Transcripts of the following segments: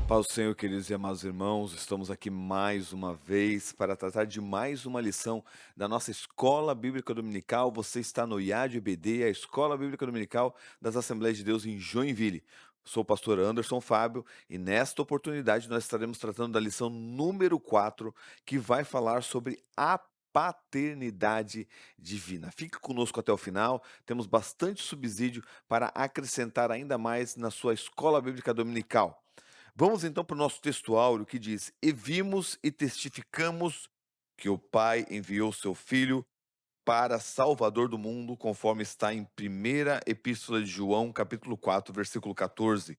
Paz do Senhor, queridos e amados irmãos, estamos aqui mais uma vez para tratar de mais uma lição da nossa Escola Bíblica Dominical. Você está no IAD EBD, a Escola Bíblica Dominical das Assembleias de Deus em Joinville. Sou o pastor Anderson Fábio e nesta oportunidade nós estaremos tratando da lição número 4, que vai falar sobre a paternidade divina. Fique conosco até o final, temos bastante subsídio para acrescentar ainda mais na sua Escola Bíblica Dominical. Vamos então para o nosso textuário que diz: E vimos e testificamos que o Pai enviou seu Filho para Salvador do mundo, conforme está em primeira Epístola de João, capítulo 4, versículo 14.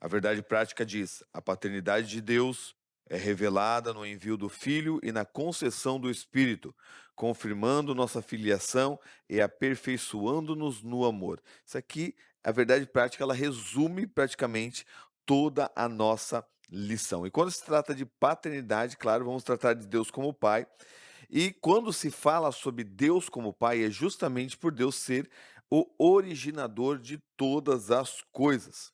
A verdade prática diz: a paternidade de Deus é revelada no envio do Filho e na concessão do Espírito, confirmando nossa filiação e aperfeiçoando-nos no amor. Isso aqui, a verdade prática, ela resume praticamente toda a nossa lição. E quando se trata de paternidade, claro, vamos tratar de Deus como Pai. E quando se fala sobre Deus como Pai, é justamente por Deus ser o originador de todas as coisas.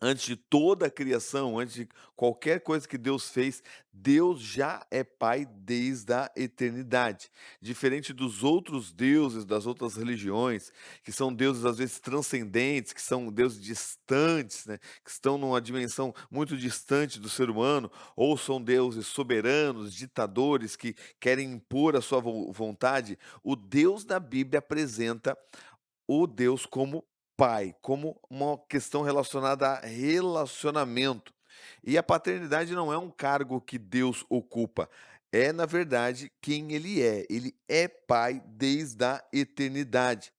Antes de toda a criação, antes de qualquer coisa que Deus fez, Deus já é Pai desde a eternidade. Diferente dos outros deuses, das outras religiões, que são deuses às vezes transcendentes, que são deuses distantes, né, que estão numa dimensão muito distante do ser humano, ou são deuses soberanos, ditadores, que querem impor a sua vontade. O Deus da Bíblia apresenta o Deus como pai, como uma questão relacionada a relacionamento. E a paternidade não é um cargo que Deus ocupa, é, na verdade, quem ele é. Ele é pai desde a eternidade.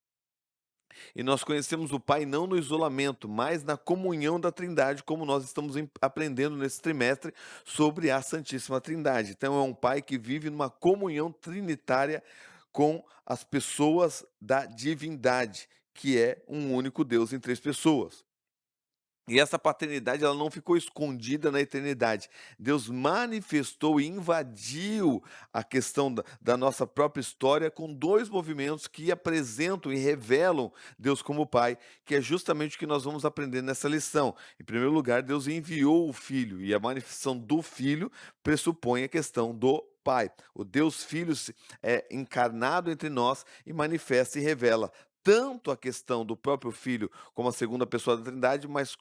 E nós conhecemos o Pai não no isolamento, mas na comunhão da Trindade, como nós estamos aprendendo nesse trimestre sobre a Santíssima Trindade. Então, é um Pai que vive numa comunhão trinitária com as pessoas da divindade, que é um único Deus em três pessoas. E essa paternidade, ela não ficou escondida na eternidade. Deus manifestou e invadiu a questão da nossa própria história com dois movimentos que apresentam e revelam Deus como Pai, que é justamente o que nós vamos aprender nessa lição. Em primeiro lugar, Deus enviou o Filho, e a manifestação do Filho pressupõe a questão do Pai. O Deus Filho é encarnado entre nós e manifesta e revela tanto a questão do próprio Filho como a segunda pessoa da Trindade, mas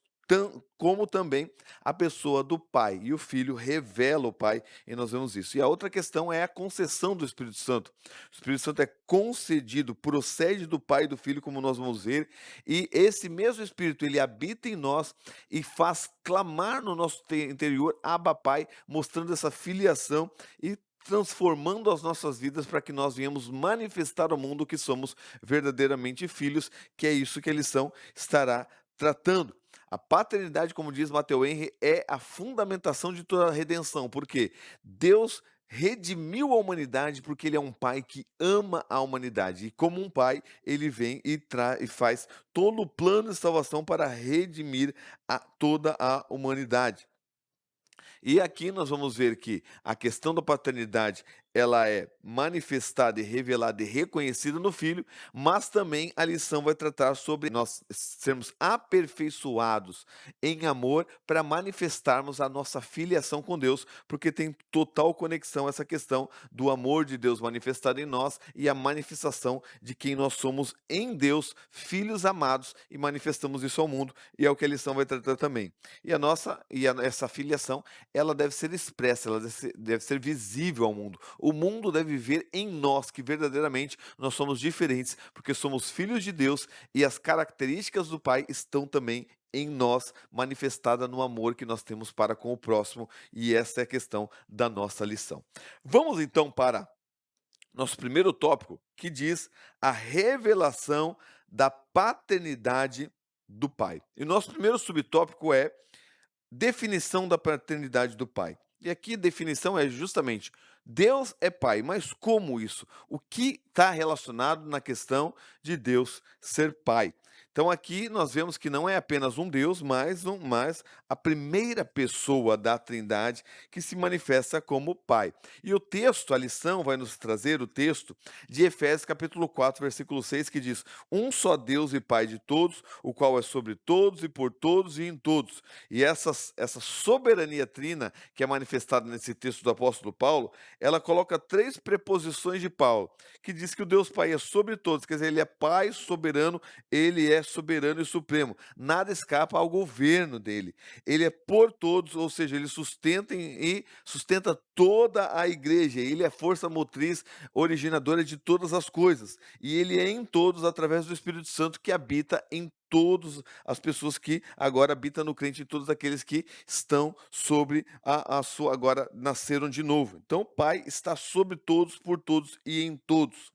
como também a pessoa do Pai. E o Filho revela o Pai, e nós vemos isso. E a outra questão é a concessão do Espírito Santo. O Espírito Santo é concedido, procede do Pai e do Filho, como nós vamos ver, e esse mesmo Espírito, ele habita em nós e faz clamar no nosso interior, Abba Pai, mostrando essa filiação e transformando as nossas vidas para que nós venhamos manifestar ao mundo que somos verdadeiramente filhos, que é isso que a lição estará tratando. A paternidade, como diz Matthew Henry, é a fundamentação de toda a redenção, porque Deus redimiu a humanidade porque ele é um pai que ama a humanidade. E como um pai, ele vem e faz todo o plano de salvação para redimir toda a humanidade. E aqui nós vamos ver que a questão da paternidade, ela é manifestada e revelada e reconhecida no Filho, mas também a lição vai tratar sobre nós sermos aperfeiçoados em amor para manifestarmos a nossa filiação com Deus, porque tem total conexão essa questão do amor de Deus manifestado em nós e a manifestação de quem nós somos em Deus, filhos amados, e manifestamos isso ao mundo, e é o que a lição vai tratar também. Essa filiação, ela deve ser expressa, ela deve ser visível ao mundo. O mundo deve ver em nós que verdadeiramente nós somos diferentes, porque somos filhos de Deus e as características do Pai estão também em nós, manifestada no amor que nós temos para com o próximo, e essa é a questão da nossa lição. Vamos então para nosso primeiro tópico, que diz a revelação da paternidade do Pai. E nosso primeiro subtópico é definição da paternidade do Pai. E aqui a definição é justamente: Deus é Pai, mas como isso? O que está relacionado na questão de Deus ser Pai? Então aqui nós vemos que não é apenas um Deus, mas a primeira pessoa da Trindade que se manifesta como Pai. E o texto, a lição vai nos trazer o texto de Efésios capítulo 4, versículo 6, que diz: "Um só Deus e Pai de todos, o qual é sobre todos e por todos e em todos". E essa soberania trina que é manifestada nesse texto do apóstolo Paulo, ela coloca três preposições de Paulo, que diz que o Deus Pai é sobre todos, quer dizer, ele é Pai soberano, ele é soberano e supremo. Nada escapa ao governo dele. Ele é por todos, ou seja, ele sustenta toda a igreja. Ele é a força motriz originadora de todas as coisas. E ele é em todos através do Espírito Santo que habita em todas as pessoas que agora habitam no crente, e todos aqueles que estão sobre a sua, agora nasceram de novo. Então, o Pai está sobre todos, por todos e em todos.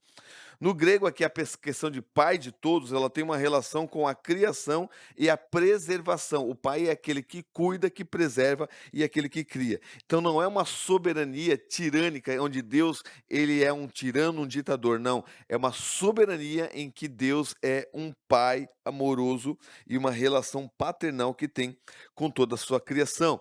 No grego aqui a questão de pai de todos, ela tem uma relação com a criação e a preservação. O pai é aquele que cuida, que preserva e aquele que cria. Então não é uma soberania tirânica onde Deus ele é um tirano, um ditador, não. É uma soberania em que Deus é um pai amoroso e uma relação paternal que tem com toda a sua criação.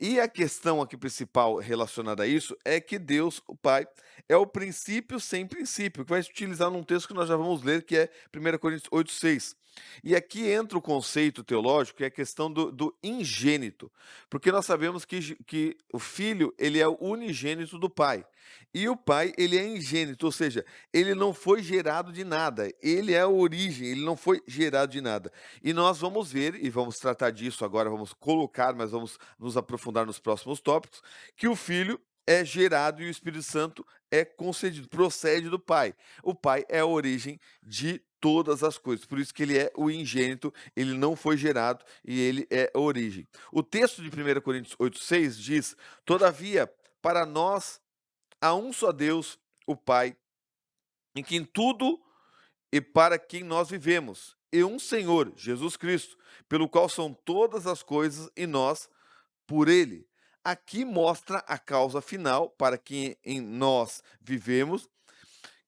E a questão aqui principal relacionada a isso é que Deus, o Pai, é o princípio sem princípio, que vai se utilizar num texto que nós já vamos ler, que é 1 Coríntios 8,6. E aqui entra o conceito teológico, que é a questão do ingênito, porque nós sabemos que o Filho ele é o unigênito do Pai, e o Pai ele é ingênito, ou seja, ele não foi gerado de nada, ele é a origem, ele não foi gerado de nada. E nós vamos ver, e vamos tratar disso agora, vamos colocar, mas vamos nos aprofundar nos próximos tópicos, que o Filho é gerado e o Espírito Santo é concedido, procede do Pai. O Pai é a origem de todas as coisas, por isso que ele é o ingênito, ele não foi gerado e ele é a origem. O texto de 1 Coríntios 8,6 diz: "Todavia, para nós há um só Deus, o Pai, em quem tudo e para quem nós vivemos, e um Senhor, Jesus Cristo, pelo qual são todas as coisas e nós por ele." Aqui mostra a causa final para que em nós vivemos,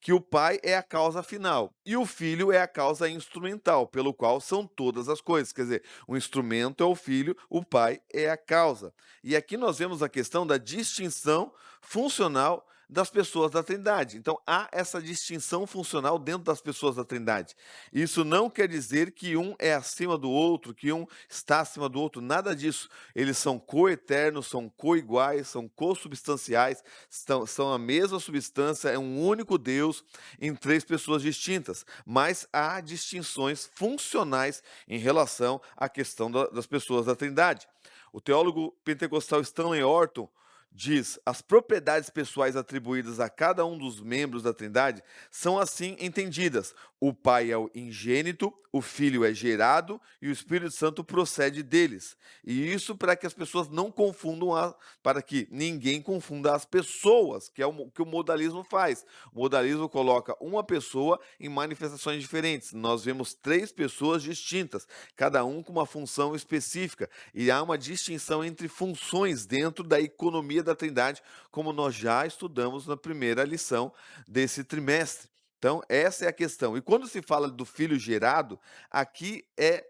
que o Pai é a causa final e o Filho é a causa instrumental, pelo qual são todas as coisas. Quer dizer, o instrumento é o Filho, o Pai é a causa. E aqui nós vemos a questão da distinção funcional das pessoas da Trindade. Então, há essa distinção funcional dentro das pessoas da Trindade. Isso não quer dizer que um é acima do outro, que um está acima do outro, nada disso. Eles são coeternos, são coiguais, são consubstanciais, são a mesma substância, é um único Deus em três pessoas distintas, mas há distinções funcionais em relação à questão das pessoas da Trindade. O teólogo pentecostal Stanley Orton diz: "As propriedades pessoais atribuídas a cada um dos membros da Trindade são assim entendidas: o Pai é o ingênito, o Filho é gerado e o Espírito Santo procede deles." E isso para que as pessoas não confundam, para que ninguém confunda as pessoas, que é o que o modalismo faz. O modalismo coloca uma pessoa em manifestações diferentes. Nós vemos três pessoas distintas, cada um com uma função específica, e há uma distinção entre funções dentro da economia da Trindade, como nós já estudamos na primeira lição desse trimestre. Então, essa é a questão. E quando se fala do filho gerado, aqui é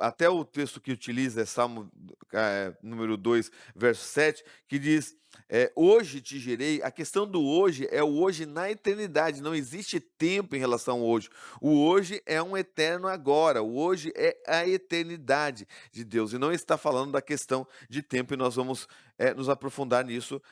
até o texto que utiliza é Salmo número 2, verso 7, que diz: "Hoje te gerei." A questão do hoje é o hoje na eternidade, não existe tempo em relação ao hoje. O hoje é um eterno agora, o hoje é a eternidade de Deus, e não está falando da questão de tempo, e nós vamos nos aprofundar nisso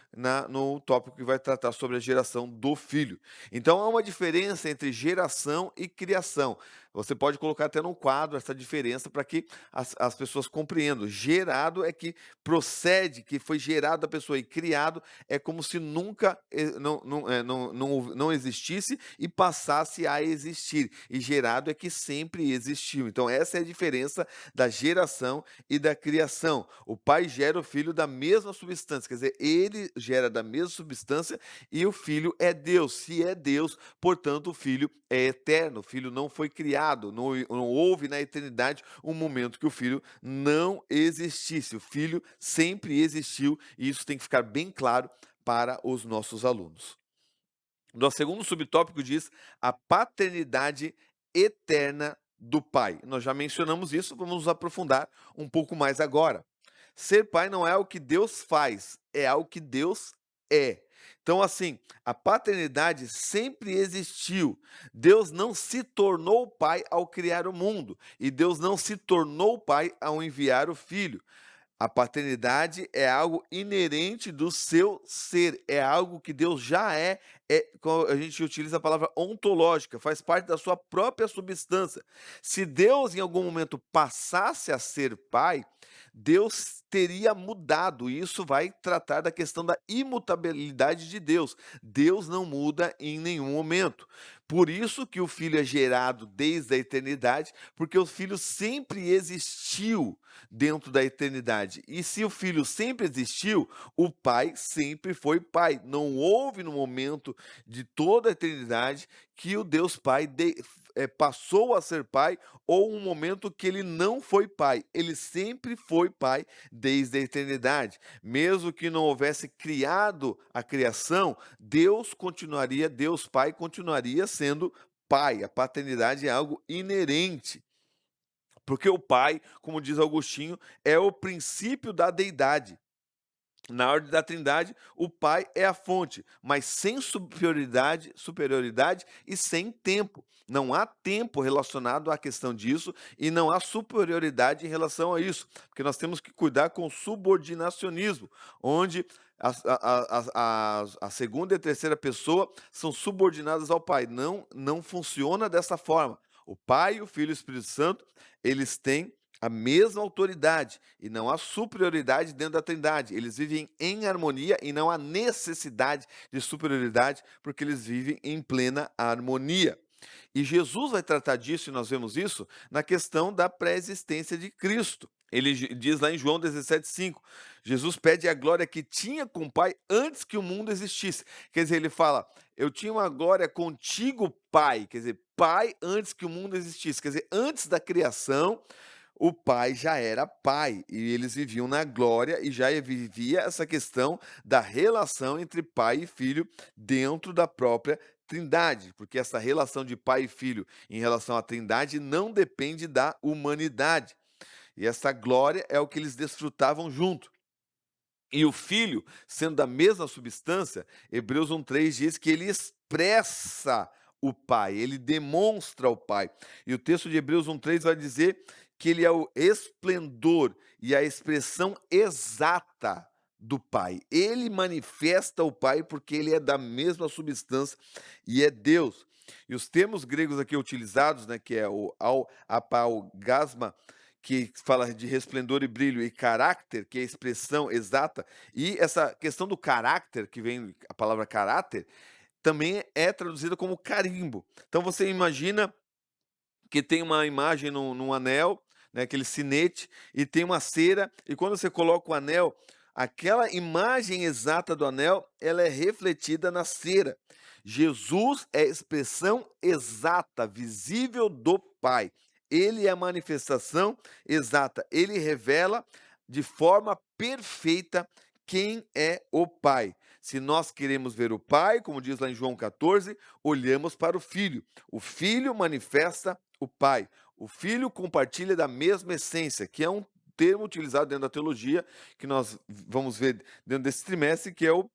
no tópico que vai tratar sobre a geração do filho. Então há uma diferença entre geração e criação. Você pode colocar até no quadro essa diferença para que as pessoas compreendam. Gerado é que procede, que foi gerado da pessoa, e criado é como se nunca não existisse e passasse a existir. E gerado é que sempre existiu. Então essa é a diferença da geração e da criação. O pai gera o filho da mesma substância, quer dizer, ele gera da mesma substância e o filho é Deus. Se é Deus, portanto, o filho é eterno. O filho não foi criado, não houve na eternidade um momento que o filho não existisse. O filho sempre existiu, e isso tem que ficar bem claro para os nossos alunos. Nosso segundo subtópico diz a paternidade eterna do pai. Nós já mencionamos isso, vamos nos aprofundar um pouco mais agora. Ser pai não é o que Deus faz, é algo que Deus é. Então, assim, a paternidade sempre existiu. Deus não se tornou pai ao criar o mundo, e Deus não se tornou pai ao enviar o filho. A paternidade é algo inerente do seu ser, é algo que Deus já a gente utiliza a palavra ontológica, faz parte da sua própria substância. Se Deus em algum momento passasse a ser pai, Deus teria mudado, e isso vai tratar da questão da imutabilidade de Deus. Deus não muda em nenhum momento. Por isso que o filho é gerado desde a eternidade, porque o filho sempre existiu dentro da eternidade. E se o filho sempre existiu, o pai sempre foi pai. Não houve no momento de toda a eternidade que o Deus Pai passou a ser pai, ou um momento que ele não foi pai. Ele sempre foi pai desde a eternidade. Mesmo que não houvesse criado a criação, Deus Pai continuaria sendo pai. A paternidade é algo inerente. Porque o Pai, como diz Agostinho, é o princípio da deidade. Na ordem da Trindade, o Pai é a fonte, mas sem superioridade e sem tempo. Não há tempo relacionado à questão disso e não há superioridade em relação a isso, porque nós temos que cuidar com o subordinacionismo, onde a segunda e a terceira pessoa são subordinadas ao Pai. Não, não funciona dessa forma. O Pai, o Filho e o Espírito Santo, eles têm a mesma autoridade e não há superioridade dentro da Trindade. Eles vivem em harmonia e não há necessidade de superioridade, porque eles vivem em plena harmonia. E Jesus vai tratar disso, e nós vemos isso, na questão da pré-existência de Cristo. Ele diz lá em João 17,5, Jesus pede a glória que tinha com o Pai antes que o mundo existisse. Quer dizer, ele fala, eu tinha uma glória contigo, Pai. Quer dizer, Pai antes que o mundo existisse. Quer dizer, antes da criação, o pai já era pai e eles viviam na glória e já vivia essa questão da relação entre pai e filho dentro da própria Trindade, porque essa relação de pai e filho em relação à Trindade não depende da humanidade. E essa glória é o que eles desfrutavam junto. E o filho, sendo da mesma substância, Hebreus 1,3 diz que ele expressa o Pai, ele demonstra o Pai. E o texto de Hebreus 1,3 vai dizer que ele é o esplendor e a expressão exata do Pai. Ele manifesta o Pai porque ele é da mesma substância e é Deus. E os termos gregos aqui utilizados, né, que é o apaugasma, que fala de resplendor e brilho, e caráter, que é a expressão exata, e essa questão do caráter, que vem a palavra caráter, também é traduzida como carimbo. Então você imagina que tem uma imagem num anel, né, aquele sinete, e tem uma cera, e quando você coloca o anel, aquela imagem exata do anel, ela é refletida na cera. Jesus é a expressão exata, visível do Pai. Ele é a manifestação exata. Ele revela de forma perfeita quem é o Pai. Se nós queremos ver o Pai, como diz lá em João 14, olhamos para o Filho. O Filho manifesta o Pai. O Filho compartilha da mesma essência, que é um termo utilizado dentro da teologia, que nós vamos ver dentro desse trimestre, que é o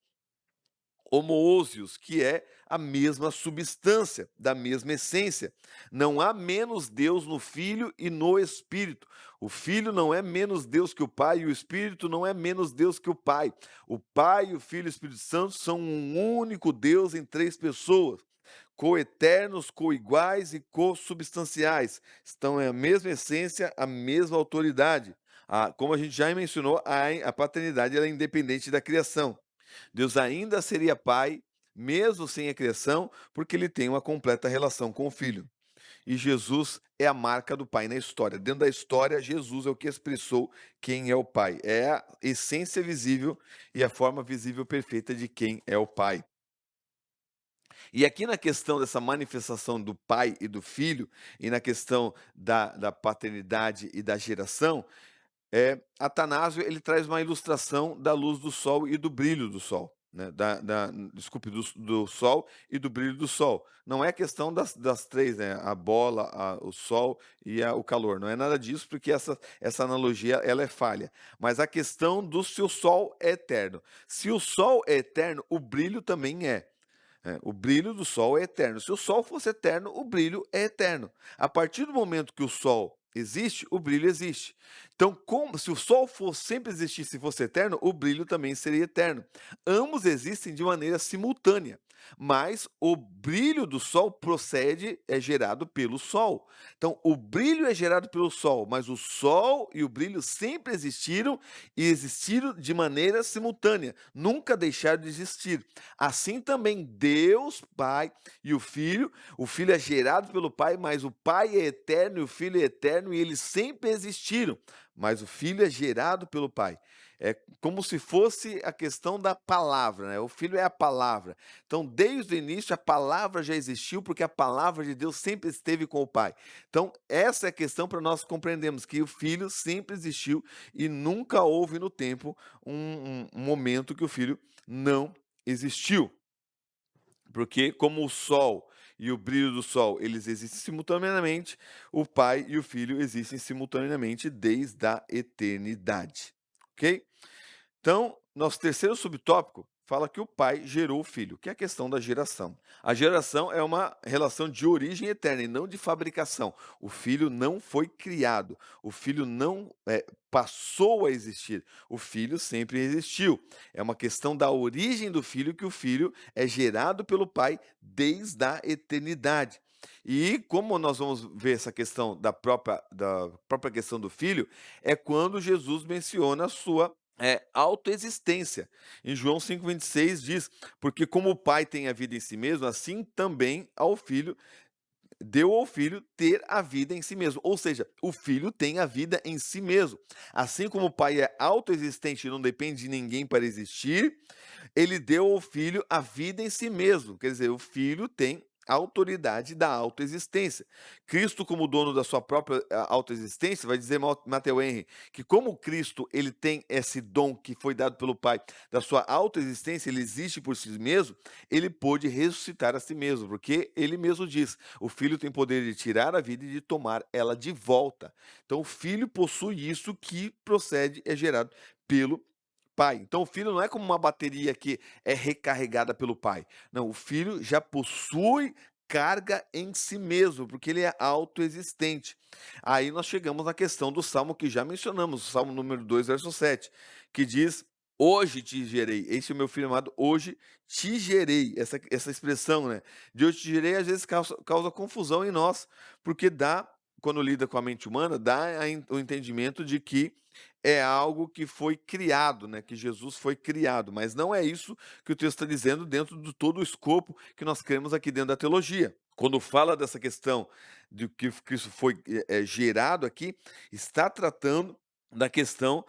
homoousios, que é a mesma substância, da mesma essência. Não há menos Deus no Filho e no Espírito. O Filho não é menos Deus que o Pai e o Espírito não é menos Deus que o Pai. O Pai, o Filho e o Espírito Santo são um único Deus em três pessoas, coeternos, coiguais e co-substanciais. Estão em a mesma essência, a mesma autoridade. Como a gente já mencionou, a paternidade ela é independente da criação. Deus ainda seria pai, mesmo sem a criação, porque ele tem uma completa relação com o Filho. E Jesus é a marca do Pai na história. Dentro da história, Jesus é o que expressou quem é o Pai. É a essência visível e a forma visível perfeita de quem é o Pai. E aqui na questão dessa manifestação do Pai e do Filho, e na questão da paternidade e da geração, Atanásio ele traz uma ilustração da luz do sol e do brilho do sol. né, desculpe, do sol e do brilho do sol. Não é questão das 3, né, a bola, o sol e o calor, não é nada disso, porque essa analogia ela é falha. Mas a questão do se o sol é eterno. Se o sol é eterno, o brilho também é. O brilho do sol é eterno. Se o sol fosse eterno, o brilho é eterno. A partir do momento que o sol existe, o brilho existe. Então, se o sol sempre existisse e fosse eterno, o brilho também seria eterno. Ambos existem de maneira simultânea, mas o brilho do sol é gerado pelo sol. Então, o brilho é gerado pelo sol, mas o sol e o brilho sempre existiram e existiram de maneira simultânea, nunca deixaram de existir. Assim também Deus, Pai e o Filho é gerado pelo Pai, mas o Pai é eterno e o Filho é eterno e eles sempre existiram, mas o Filho é gerado pelo Pai. É como se fosse a questão da palavra, né? O Filho é a palavra. Então, desde o início, a palavra já existiu, porque a palavra de Deus sempre esteve com o Pai. Então, essa é a questão para nós compreendermos que o Filho sempre existiu e nunca houve no tempo um momento que o Filho não existiu. Porque como o sol e o brilho do sol, eles existem simultaneamente, o Pai e o Filho existem simultaneamente desde a eternidade, ok? Então, nosso terceiro subtópico fala que o pai gerou o filho, que é a questão da geração. A geração é uma relação de origem eterna e não de fabricação. O filho não foi criado, o filho não passou a existir, o filho sempre existiu. É uma questão da origem do filho, que o filho é gerado pelo pai desde a eternidade. E como nós vamos ver essa questão da própria questão do filho, é quando Jesus menciona a sua autoexistência. Em João 5,26 diz: porque como o Pai tem a vida em si mesmo, assim também deu ao Filho ter a vida em si mesmo. Ou seja, o Filho tem a vida em si mesmo. Assim como o Pai é autoexistente e não depende de ninguém para existir, ele deu ao Filho a vida em si mesmo. Quer dizer, o Filho tem a autoridade da autoexistência. Cristo, como dono da sua própria autoexistência, vai dizer Matthew Henry, que como Cristo ele tem esse dom que foi dado pelo Pai, da sua autoexistência, ele existe por si mesmo, ele pôde ressuscitar a si mesmo, porque ele mesmo diz, o Filho tem poder de tirar a vida e de tomar ela de volta. Então o Filho possui isso que procede, é gerado pelo Pai. Então o filho não é como uma bateria que é recarregada pelo pai. Não, o filho já possui carga em si mesmo, porque ele é autoexistente. Aí nós chegamos na questão do salmo que já mencionamos, o salmo número 2, verso 7, que diz: hoje te gerei. Esse é o meu filho amado, hoje te gerei. Essa expressão, né? De hoje te gerei, às vezes causa confusão em nós, porque quando lida com a mente humana, o entendimento de que é algo que foi criado, né, que Jesus foi criado, mas não é isso que o texto está dizendo dentro de todo o escopo que nós cremos aqui dentro da teologia. Quando fala dessa questão de que Cristo foi gerado aqui, está tratando da questão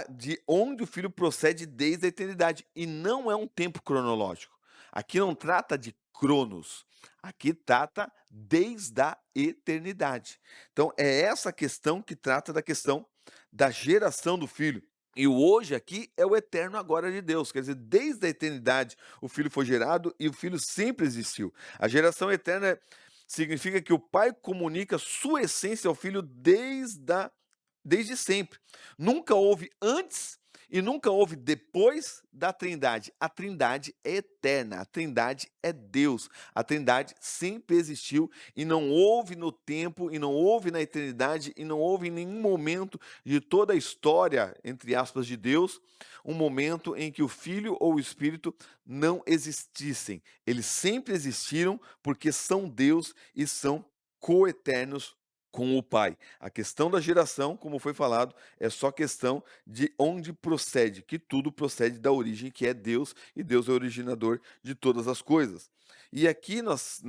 de onde o Filho procede desde a eternidade, e não é um tempo cronológico. Aqui não trata de cronos, aqui trata desde a eternidade. Então é essa questão que trata da questão da geração do Filho. E o hoje aqui é o eterno agora de Deus, quer dizer, desde a eternidade o Filho foi gerado e o Filho sempre existiu. A geração eterna significa que o Pai comunica sua essência ao Filho desde sempre. Nunca houve antes e nunca houve depois da Trindade. A Trindade é eterna, a Trindade é Deus. A Trindade sempre existiu e não houve no tempo, e não houve na eternidade, e não houve em nenhum momento de toda a história, entre aspas, de Deus, um momento em que o Filho ou o Espírito não existissem. Eles sempre existiram porque são Deus e são coeternos com o Pai. A questão da geração, como foi falado, é só questão de onde procede, que tudo procede da origem que é Deus, e Deus é o originador de todas as coisas. E aqui nós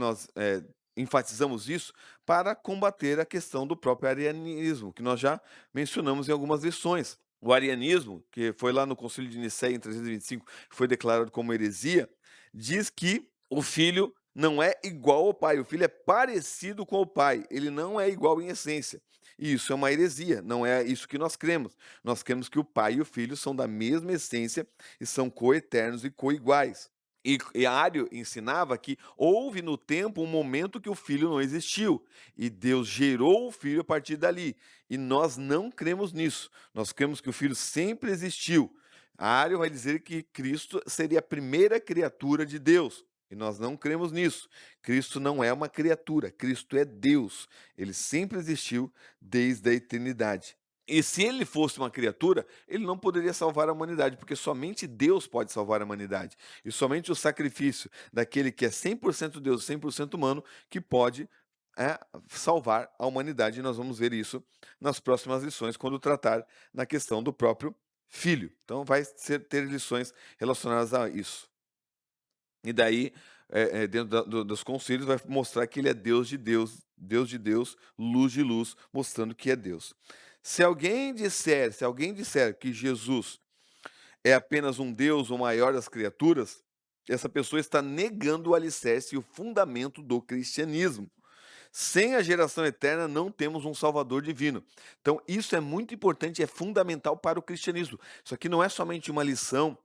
enfatizamos isso para combater a questão do próprio arianismo, que nós já mencionamos em algumas lições. O arianismo, que foi lá no Concílio de Nicéia em 325, foi declarado como heresia, diz que o Filho não é igual ao Pai, o Filho é parecido com o Pai, ele não é igual em essência. E isso é uma heresia, não é isso que nós cremos. Nós cremos que o Pai e o Filho são da mesma essência e são coeternos e coiguais. E Ario ensinava que houve no tempo um momento que o filho não existiu, e Deus gerou o filho a partir dali. E nós não cremos nisso. Nós cremos que o filho sempre existiu. Ario vai dizer que Cristo seria a primeira criatura de Deus. E nós não cremos nisso. Cristo não é uma criatura, Cristo é Deus. Ele sempre existiu desde a eternidade. E se ele fosse uma criatura, ele não poderia salvar a humanidade, porque somente Deus pode salvar a humanidade. E somente o sacrifício daquele que é 100% Deus e 100% humano que pode salvar a humanidade. E nós vamos ver isso nas próximas lições, quando tratar na questão do próprio Filho. Então vai ter lições relacionadas a isso. E daí, dentro dos concílios, vai mostrar que ele é Deus de Deus, luz de luz, mostrando que é Deus. Se alguém disser que Jesus é apenas um Deus, o maior das criaturas, essa pessoa está negando o alicerce e o fundamento do cristianismo. Sem a geração eterna, não temos um Salvador divino. Então, isso é muito importante, é fundamental para o cristianismo. Isso aqui não é somente uma lição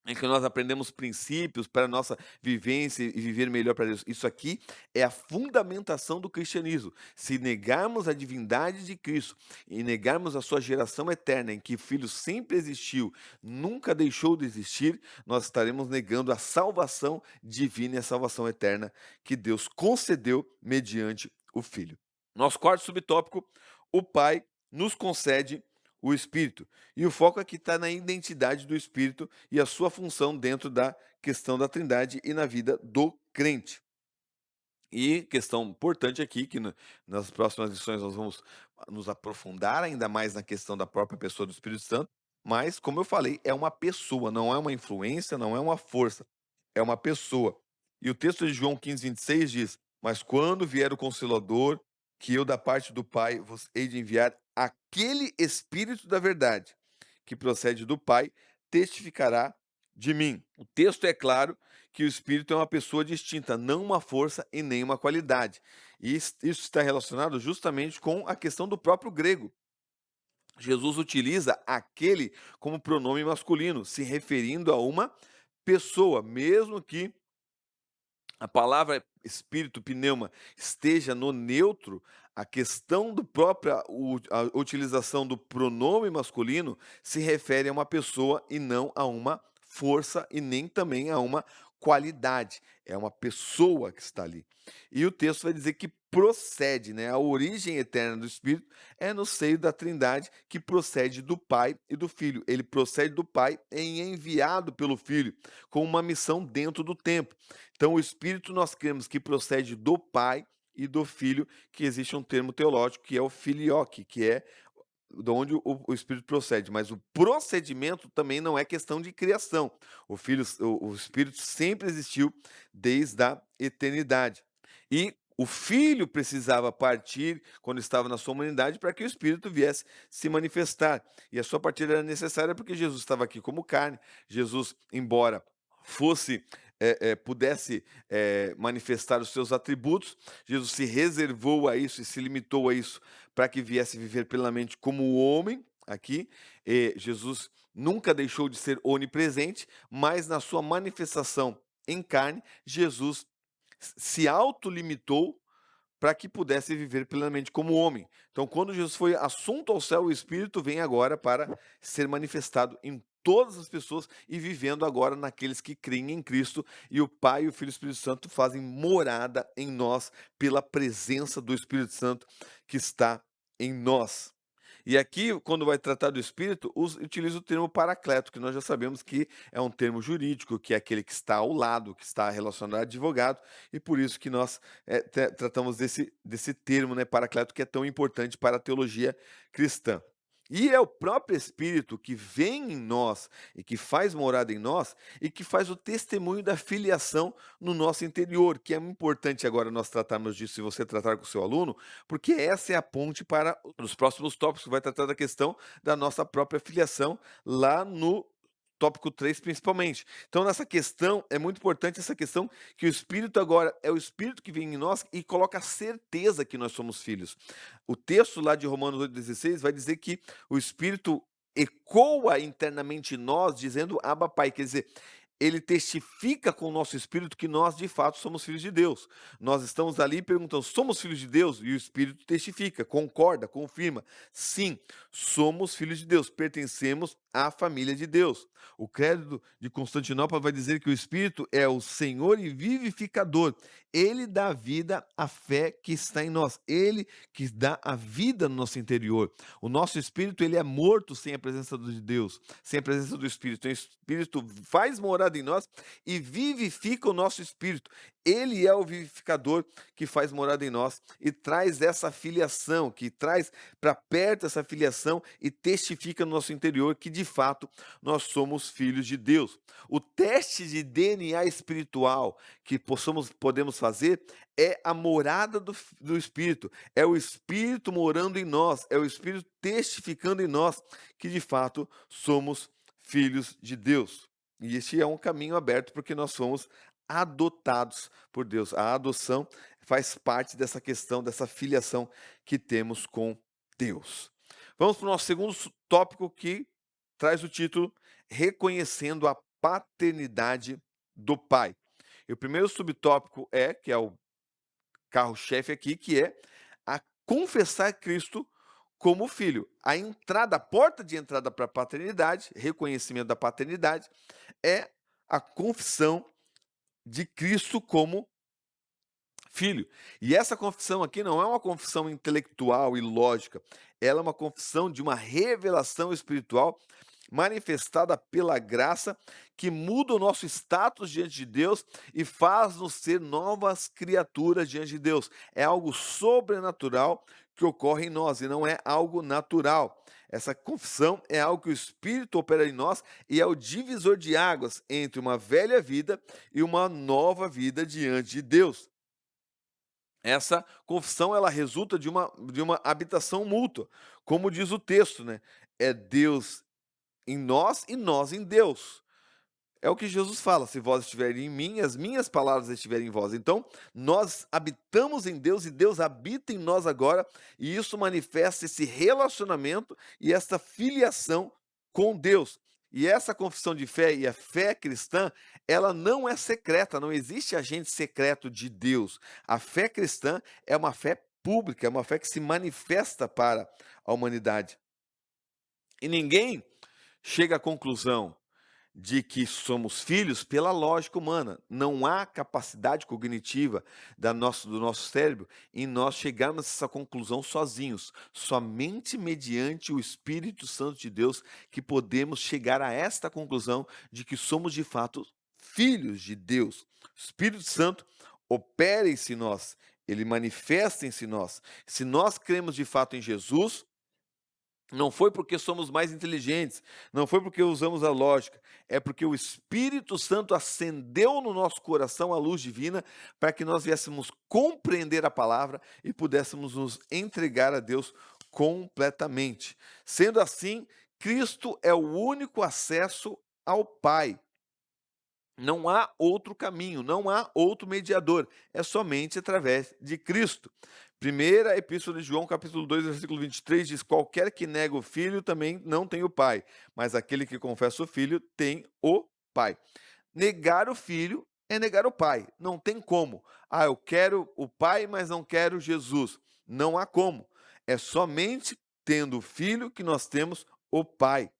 em que nós aprendemos princípios para a nossa vivência e viver melhor para Deus. Isso aqui é a fundamentação do cristianismo. Se negarmos a divindade de Cristo e negarmos a sua geração eterna, em que o Filho sempre existiu, nunca deixou de existir, nós estaremos negando a salvação divina e a salvação eterna que Deus concedeu mediante o Filho. Nosso quarto subtópico: o Pai nos concede o Espírito. E o foco aqui está na identidade do Espírito e a sua função dentro da questão da Trindade e na vida do crente. E questão importante aqui, que nas próximas lições nós vamos nos aprofundar ainda mais na questão da própria pessoa do Espírito Santo, mas, como eu falei, é uma pessoa, não é uma influência, não é uma força, é uma pessoa. E o texto de João 15:26 diz: Mas quando vier o Consolador, que eu da parte do Pai vos hei de enviar, aquele Espírito da verdade, que procede do Pai, testificará de mim. O texto é claro que o Espírito é uma pessoa distinta, não uma força e nem uma qualidade. E isso está relacionado justamente com a questão do próprio grego. Jesus utiliza aquele como pronome masculino, se referindo a uma pessoa, mesmo que a palavra espírito, pneuma, esteja no neutro, a questão do própria a utilização do pronome masculino se refere a uma pessoa e não a uma força e nem também a uma qualidade. É uma pessoa que está ali. E o texto vai dizer que procede, né? A origem eterna do Espírito é no seio da Trindade, que procede do Pai e do Filho. Ele procede do Pai e é enviado pelo Filho, com uma missão dentro do tempo. Então, o Espírito nós cremos que procede do Pai e do Filho, que existe um termo teológico que é o filioque, que é de onde o Espírito procede, mas o procedimento também não é questão de criação. O Espírito sempre existiu desde a eternidade. E o Filho precisava partir quando estava na sua humanidade para que o Espírito viesse se manifestar. E a sua partida era necessária porque Jesus estava aqui como carne. Jesus, embora fosse pudesse manifestar os seus atributos, Jesus se reservou a isso e se limitou a isso para que viesse viver plenamente como homem aqui. Jesus nunca deixou de ser onipresente, mas na sua manifestação em carne, Jesus se autolimitou para que pudesse viver plenamente como homem. Então, quando Jesus foi assunto ao céu, o Espírito vem agora para ser manifestado em todas as pessoas e vivendo agora naqueles que creem em Cristo, e o Pai, o Filho e o Espírito Santo fazem morada em nós pela presença do Espírito Santo que está em nós. E aqui, quando vai tratar do Espírito, utiliza o termo paracleto, que nós já sabemos que é um termo jurídico, que é aquele que está ao lado, que está relacionado a advogado, e por isso que nós tratamos desse termo, né, paracleto, que é tão importante para a teologia cristã. E é o próprio Espírito que vem em nós e que faz morada em nós e que faz o testemunho da filiação no nosso interior, que é importante agora nós tratarmos disso, se você tratar com o seu aluno, porque essa é a ponte para os próximos tópicos, que vai tratar da questão da nossa própria filiação lá no tópico 3 principalmente. Então nessa questão, é muito importante essa questão que o Espírito agora é o Espírito que vem em nós e coloca a certeza que nós somos filhos. O texto lá de Romanos 8,16 vai dizer que o Espírito ecoa internamente em nós, dizendo Abba Pai, quer dizer, ele testifica com o nosso espírito que nós de fato somos filhos de Deus. Nós estamos ali perguntando, somos filhos de Deus? E o Espírito testifica, concorda, confirma. Sim, somos filhos de Deus, pertencemos à família de Deus. O credo de Constantinopla vai dizer que o Espírito é o Senhor e vivificador. Ele dá vida à fé que está em nós. Ele que dá a vida no nosso interior. O nosso espírito ele é morto sem a presença de Deus, sem a presença do Espírito. Então, o Espírito faz morada em nós e vivifica o nosso espírito. Ele é o vivificador que faz morada em nós e traz essa filiação, que traz para perto essa filiação e testifica no nosso interior que de fato nós somos filhos de Deus. O teste de DNA espiritual que podemos fazer é a morada do Espírito, é o Espírito morando em nós, é o Espírito testificando em nós que de fato somos filhos de Deus. E este é um caminho aberto porque nós somos adotados por Deus. A adoção faz parte dessa questão, dessa filiação que temos com Deus. Vamos para o nosso segundo tópico que traz o título Reconhecendo a Paternidade do Pai. E o primeiro subtópico que é o carro-chefe aqui, que é a confessar Cristo como filho. A porta de entrada para a paternidade, reconhecimento da paternidade, é a confissão de Cristo como filho. E essa confissão aqui não é uma confissão intelectual e lógica, ela é uma confissão de uma revelação espiritual manifestada pela graça que muda o nosso status diante de Deus e faz-nos ser novas criaturas diante de Deus. É algo sobrenatural que ocorre em nós e não é algo natural. Essa confissão é algo que o Espírito opera em nós e é o divisor de águas entre uma velha vida e uma nova vida diante de Deus. Essa confissão ela resulta de uma habitação mútua, como diz o texto, né? É Deus em nós e nós em Deus. É o que Jesus fala: se vós estiverem em mim, as minhas palavras estiverem em vós. Então, nós habitamos em Deus e Deus habita em nós agora, e isso manifesta esse relacionamento e essa filiação com Deus. E essa confissão de fé e a fé cristã, ela não é secreta, não existe agente secreto de Deus. A fé cristã é uma fé pública, é uma fé que se manifesta para a humanidade. E ninguém chega à conclusão de que somos filhos pela lógica humana. Não há capacidade cognitiva do nosso cérebro em nós chegarmos a essa conclusão sozinhos. Somente mediante o Espírito Santo de Deus que podemos chegar a esta conclusão de que somos de fato filhos de Deus. O Espírito Santo opera em nós, ele manifesta em nós. Se nós cremos de fato em Jesus, não foi porque somos mais inteligentes, não foi porque usamos a lógica, é porque o Espírito Santo acendeu no nosso coração a luz divina para que nós viéssemos compreender a palavra e pudéssemos nos entregar a Deus completamente. Sendo assim, Cristo é o único acesso ao Pai. Não há outro caminho, não há outro mediador, é somente através de Cristo. Primeira Epístola de João, capítulo 2, versículo 23, diz: qualquer que nega o Filho também não tem o Pai, mas aquele que confessa o Filho tem o Pai. Negar o Filho é negar o Pai, não tem como. Eu quero o Pai, mas não quero Jesus. Não há como. É somente tendo o Filho que nós temos o Pai.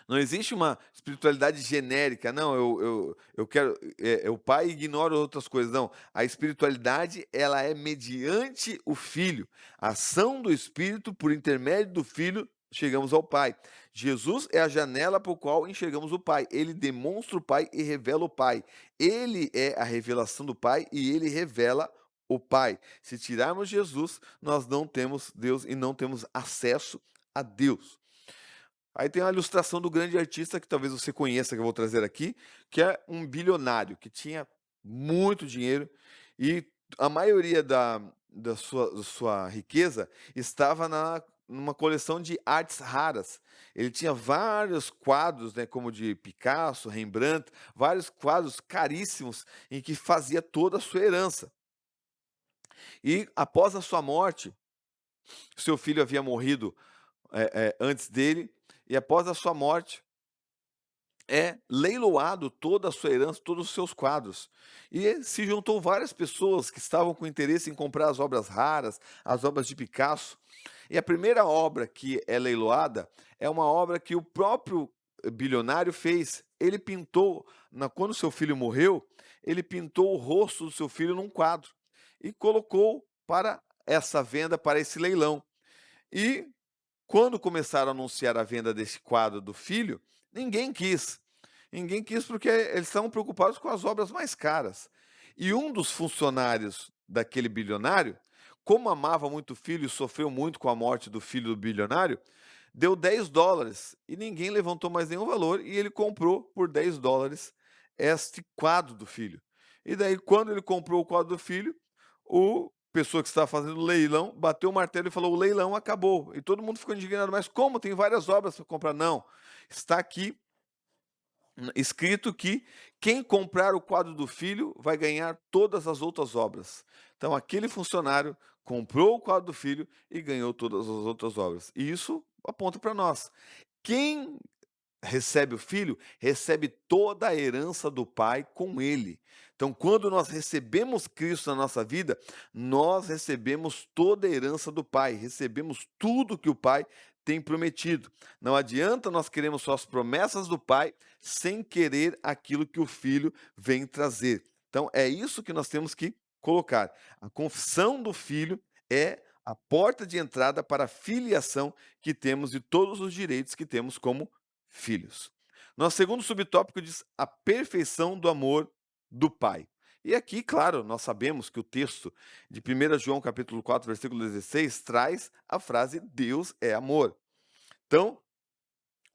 Não existe uma espiritualidade genérica, não, eu quero, o pai ignora outras coisas, não. A espiritualidade, ela é mediante o Filho. A ação do Espírito, por intermédio do Filho, chegamos ao Pai. Jesus é a janela por qual enxergamos o Pai. Ele demonstra o Pai e revela o Pai. Ele é a revelação do Pai e ele revela o Pai. Se tirarmos Jesus, nós não temos Deus e não temos acesso a Deus. Aí tem uma ilustração do grande artista que talvez você conheça, que eu vou trazer aqui, que é um bilionário que tinha muito dinheiro e a maioria da sua riqueza estava numa coleção de artes raras. Ele tinha vários quadros, né, como de Picasso, Rembrandt, vários quadros caríssimos em que fazia toda a sua herança. E após a sua morte, seu filho havia morrido antes dele, e após a sua morte, leiloado toda a sua herança, todos os seus quadros. E se juntou várias pessoas que estavam com interesse em comprar as obras raras, as obras de Picasso. E a primeira obra que é leiloada é uma obra que o próprio bilionário fez. Ele pintou, quando seu filho morreu, ele pintou o rosto do seu filho num quadro e colocou para essa venda, para esse leilão. E quando começaram a anunciar a venda desse quadro do filho, ninguém quis. Ninguém quis porque eles estavam preocupados com as obras mais caras. E um dos funcionários daquele bilionário, como amava muito o filho e sofreu muito com a morte do filho do bilionário, deu US$ 10 e ninguém levantou mais nenhum valor e ele comprou por US$ 10 este quadro do filho. E daí, quando ele comprou o quadro do filho, o pessoa que estava fazendo o leilão bateu o martelo e falou: o leilão acabou. E todo mundo ficou indignado, mas como? Tem várias obras para comprar. Não, está aqui escrito que quem comprar o quadro do filho vai ganhar todas as outras obras. Então aquele funcionário comprou o quadro do filho e ganhou todas as outras obras. E isso aponta para nós. Quem recebe o filho, recebe toda a herança do pai com ele. Então, quando nós recebemos Cristo na nossa vida, nós recebemos toda a herança do pai, recebemos tudo que o pai tem prometido. Não adianta nós queremos só as promessas do pai sem querer aquilo que o filho vem trazer. Então, é isso que nós temos que colocar. A confissão do filho é a porta de entrada para a filiação que temos e todos os direitos que temos como filhos. Nosso segundo subtópico diz a perfeição do amor do Pai. E aqui, claro, nós sabemos que o texto de 1 João capítulo 4, versículo 16, traz a frase Deus é amor. Então,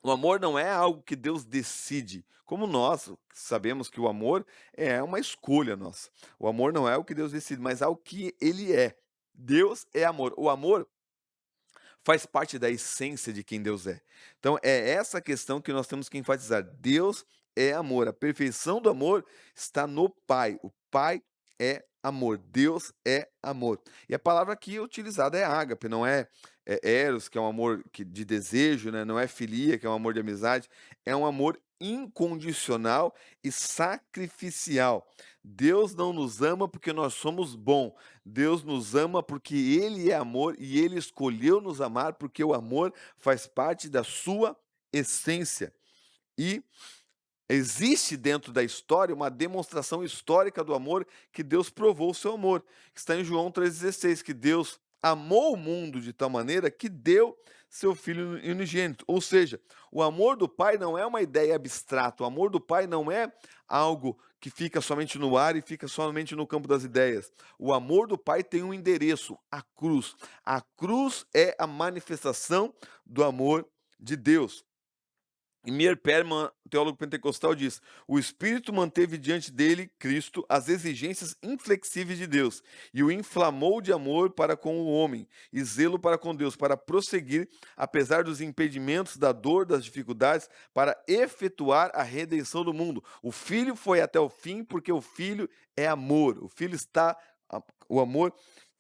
o amor não é algo que Deus decide, como nós sabemos que o amor é uma escolha nossa. O amor não é o que Deus decide, mas é o que ele é. Deus é amor. O amor faz parte da essência de quem Deus é. Então é essa questão que nós temos que enfatizar. Deus é amor. A perfeição do amor está no Pai. O Pai é amor. Deus é amor. E a palavra aqui utilizada é ágape, não é eros, que é um amor de desejo, né? Não é filia, que é um amor de amizade. É um amor incondicional e sacrificial. Deus não nos ama porque nós somos bons. Deus nos ama porque Ele é amor e Ele escolheu nos amar porque o amor faz parte da sua essência. E existe dentro da história uma demonstração histórica do amor que Deus provou o seu amor. Está em João 3,16, que Deus amou o mundo de tal maneira que deu seu Filho unigênito. Ou seja, o amor do Pai não é uma ideia abstrata, o amor do Pai não é algo que fica somente no ar e fica somente no campo das ideias. O amor do Pai tem um endereço, a cruz. A cruz é a manifestação do amor de Deus. E Meir Perman, teólogo pentecostal, diz: o Espírito manteve diante dele, Cristo, as exigências inflexíveis de Deus e o inflamou de amor para com o homem e zelo para com Deus, para prosseguir, apesar dos impedimentos, da dor, das dificuldades, para efetuar a redenção do mundo. O Filho foi até o fim porque o Filho é amor. O Filho está... O amor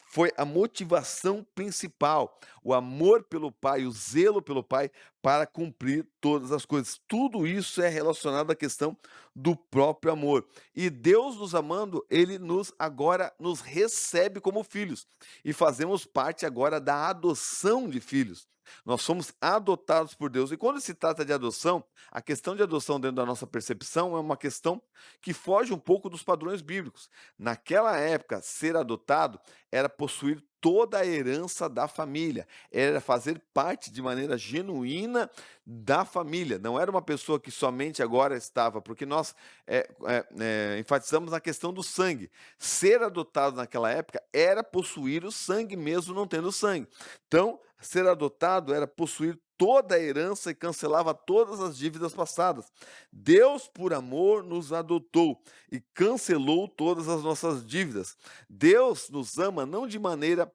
foi a motivação principal, o amor pelo Pai, o zelo pelo Pai para cumprir todas as coisas. Tudo isso é relacionado à questão do próprio amor. E Deus nos amando, Ele agora nos recebe como filhos e fazemos parte agora da adoção de filhos. Nós somos adotados por Deus. E quando se trata de adoção, a questão de adoção dentro da nossa percepção é uma questão que foge um pouco dos padrões bíblicos. Naquela época, ser adotado era possuir toda a herança da família, era fazer parte de maneira genuína da família, não era uma pessoa que somente agora estava, porque nós enfatizamos na questão do sangue. Ser adotado naquela época era possuir o sangue mesmo não tendo sangue. Então, ser adotado era possuir toda a herança e cancelava todas as dívidas passadas. Deus, por amor, nos adotou e cancelou todas as nossas dívidas. Deus nos ama não de maneira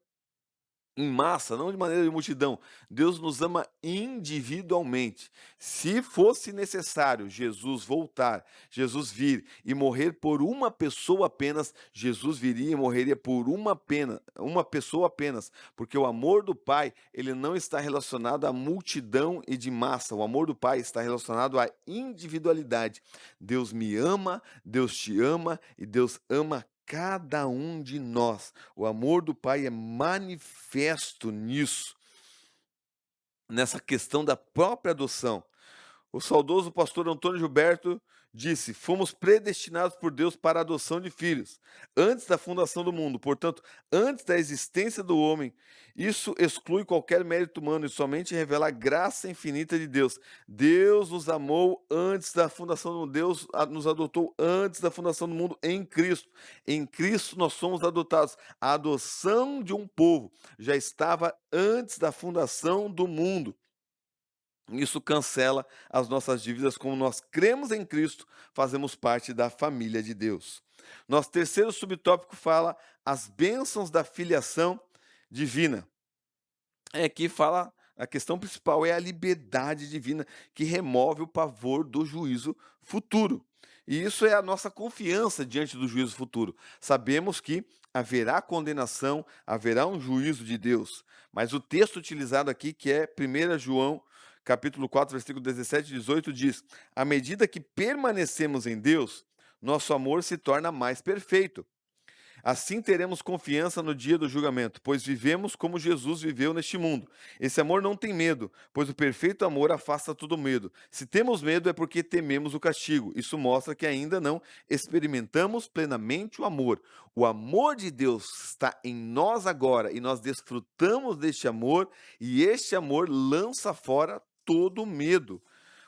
em massa, não de maneira de multidão. Deus nos ama individualmente. Se fosse necessário Jesus voltar, Jesus vir e morrer por uma pessoa apenas, Jesus viria e morreria por uma pessoa apenas, porque o amor do Pai, ele não está relacionado à multidão e de massa. O amor do Pai está relacionado à individualidade. Deus me ama, Deus te ama e Deus ama cada um de nós. O amor do Pai é manifesto nisso, nessa questão da própria adoção. O saudoso pastor Antônio Gilberto disse: fomos predestinados por Deus para a adoção de filhos, antes da fundação do mundo, portanto, antes da existência do homem. Isso exclui qualquer mérito humano e somente revela a graça infinita de Deus. Deus nos amou antes da fundação do mundo, nos adotou antes da fundação do mundo em Cristo. Em Cristo nós somos adotados. A adoção de um povo já estava antes da fundação do mundo. Isso cancela as nossas dívidas, como nós cremos em Cristo, fazemos parte da família de Deus. Nosso terceiro subtópico fala as bênçãos da filiação divina. Aqui fala, a questão principal é a liberdade divina que remove o pavor do juízo futuro. E isso é a nossa confiança diante do juízo futuro. Sabemos que haverá condenação, haverá um juízo de Deus. Mas o texto utilizado aqui, que é 1 João, capítulo 4, versículo 17 e 18, diz: à medida que permanecemos em Deus, nosso amor se torna mais perfeito. Assim teremos confiança no dia do julgamento, pois vivemos como Jesus viveu neste mundo. Esse amor não tem medo, pois o perfeito amor afasta todo medo. Se temos medo é porque tememos o castigo. Isso mostra que ainda não experimentamos plenamente o amor. O amor de Deus está em nós agora e nós desfrutamos deste amor, e este amor lança fora todo medo.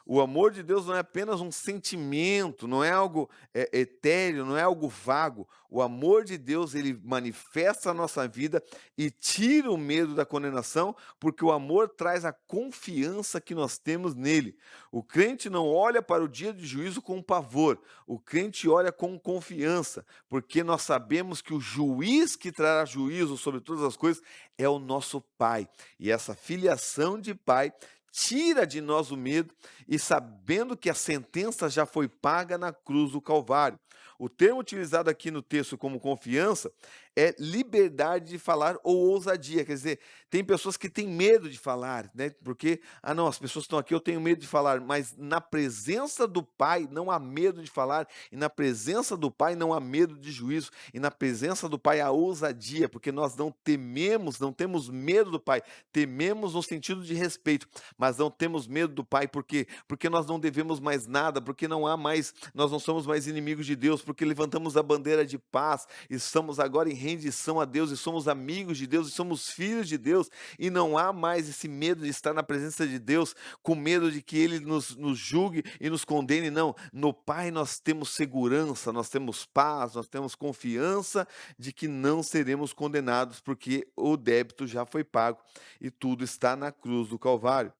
O amor de Deus não é apenas um sentimento, não é algo etéreo, não é algo vago. O amor de Deus, ele manifesta a nossa vida e tira o medo da condenação, porque o amor traz a confiança que nós temos nele. O crente não olha para o dia de juízo com pavor, o crente olha com confiança, porque nós sabemos que o juiz que trará juízo sobre todas as coisas é o nosso Pai. E essa filiação de Pai tira de nós o medo e sabendo que a sentença já foi paga na cruz do Calvário. O termo utilizado aqui no texto como confiança é liberdade de falar ou ousadia. Quer dizer, tem pessoas que têm medo de falar, né? Porque, não, as pessoas estão aqui, eu tenho medo de falar, mas na presença do Pai não há medo de falar, e na presença do Pai não há medo de juízo, e na presença do Pai há ousadia, porque nós não tememos, não temos medo do Pai, tememos no sentido de respeito, mas não temos medo do Pai, por quê? Porque nós não devemos mais nada, porque não há mais, nós não somos mais inimigos de Deus, porque levantamos a bandeira de paz, e estamos agora em rendição a Deus, e somos amigos de Deus, e somos filhos de Deus, e não há mais esse medo de estar na presença de Deus, com medo de que Ele nos julgue e nos condene, não. No Pai nós temos segurança, nós temos paz, nós temos confiança de que não seremos condenados, porque o débito já foi pago, e tudo está na cruz do Calvário.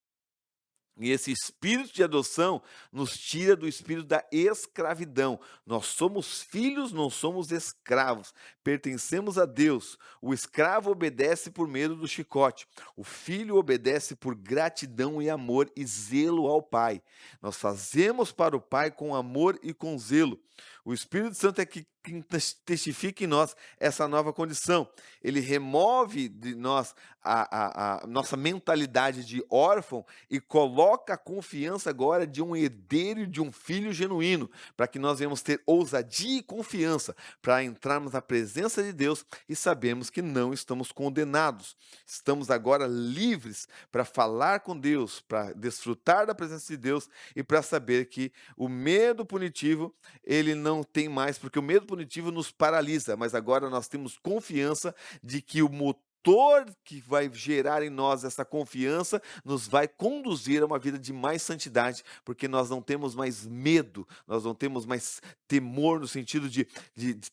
E esse espírito de adoção nos tira do espírito da escravidão. Nós somos filhos, não somos escravos. Pertencemos a Deus. O escravo obedece por medo do chicote. O filho obedece por gratidão e amor e zelo ao Pai. Nós fazemos para o Pai com amor e com zelo. O Espírito Santo é que quem testifica em nós essa nova condição. Ele remove de nós a nossa mentalidade de órfão e coloca a confiança agora de um herdeiro e de um filho genuíno, para que nós venhamos ter ousadia e confiança para entrarmos na presença de Deus e sabemos que não estamos condenados. Estamos agora livres para falar com Deus, para desfrutar da presença de Deus e para saber que o medo punitivo, ele não tem mais, porque o medo punitivo nos paralisa, mas agora nós temos confiança de que o motor que vai gerar em nós essa confiança nos vai conduzir a uma vida de mais santidade, porque nós não temos mais medo, nós não temos mais temor no sentido de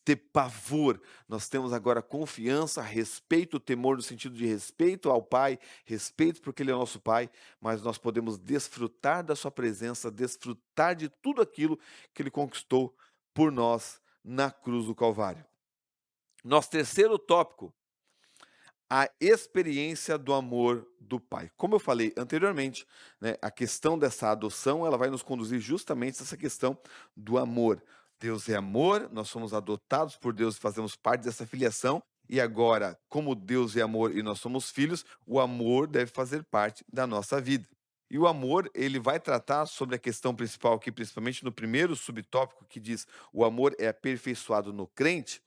ter pavor, nós temos agora confiança, respeito, temor no sentido de respeito ao Pai, respeito porque Ele é nosso Pai, mas nós podemos desfrutar da Sua presença, desfrutar de tudo aquilo que Ele conquistou por nós na cruz do Calvário. Nosso terceiro tópico, A experiência do amor do Pai. Como eu falei anteriormente, né, a questão dessa adoção, ela vai nos conduzir justamente a essa questão do amor. Deus é amor, nós somos adotados por Deus e fazemos parte dessa filiação, e agora, como Deus é amor e nós somos filhos, o amor deve fazer parte da nossa vida. E o amor, ele vai tratar sobre a questão principal aqui, principalmente no primeiro subtópico que diz: "O amor é aperfeiçoado no crente",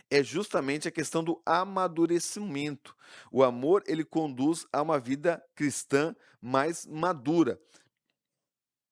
é justamente a questão do amadurecimento. O amor, ele conduz a uma vida cristã mais madura.